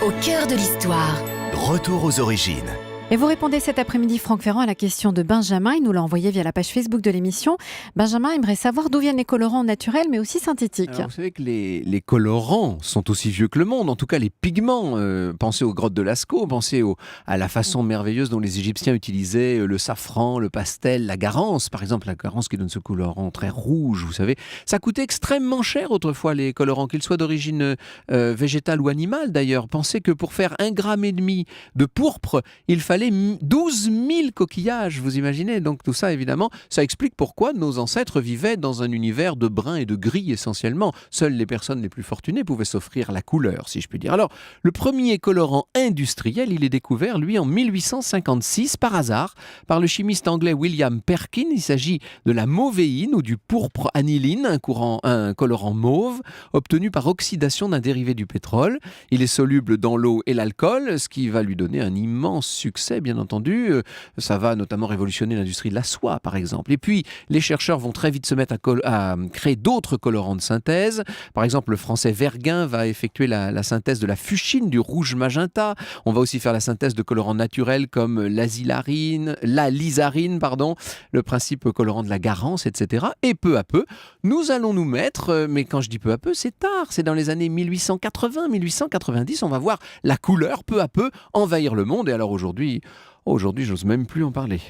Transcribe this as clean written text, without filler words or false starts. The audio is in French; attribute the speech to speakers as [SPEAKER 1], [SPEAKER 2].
[SPEAKER 1] au cœur de l'histoire.
[SPEAKER 2] Retour aux origines.
[SPEAKER 3] Et vous répondez cet après-midi, Franck Ferrand, à la question de Benjamin. Il nous l'a envoyé via la page Facebook de l'émission. Benjamin aimerait savoir d'où viennent les colorants naturels, mais aussi synthétiques.
[SPEAKER 4] Alors, vous savez que les colorants sont aussi vieux que le monde, en tout cas les pigments. Pensez aux grottes de Lascaux, pensez à la façon merveilleuse dont les Égyptiens utilisaient le safran, le pastel, la garance, par exemple, la garance qui donne ce colorant très rouge, vous savez. Ça coûtait extrêmement cher autrefois, les colorants, qu'ils soient d'origine végétale ou animale d'ailleurs. Pensez que pour faire 1,5 gramme de pourpre, il fallait 12 000 coquillages, vous imaginez? Donc tout ça, évidemment, ça explique pourquoi nos ancêtres vivaient dans un univers de brun et de gris essentiellement. Seules les personnes les plus fortunées pouvaient s'offrir la couleur, si je puis dire. Alors, le premier colorant industriel, il est découvert, lui, en 1856, par hasard, par le chimiste anglais William Perkin. Il s'agit de la mauvéine ou du pourpre aniline, un colorant mauve, obtenu par oxydation d'un dérivé du pétrole. Il est soluble dans l'eau et l'alcool, ce qui va lui donner un immense succès, bien entendu. Ça va notamment révolutionner l'industrie de la soie, par exemple. Et puis, les chercheurs vont très vite se mettre à créer d'autres colorants de synthèse. Par exemple, le français Verguin va effectuer la synthèse de la fuchsine, du rouge magenta. On va aussi faire la synthèse de colorants naturels comme la lysarine, le principe colorant de la garance, etc. Et peu à peu, nous allons nous mettre, mais quand je dis peu à peu, c'est tard, c'est dans les années 1880, 1890, on va voir la couleur peu à peu envahir le monde. Et alors aujourd'hui, j'ose même plus en parler.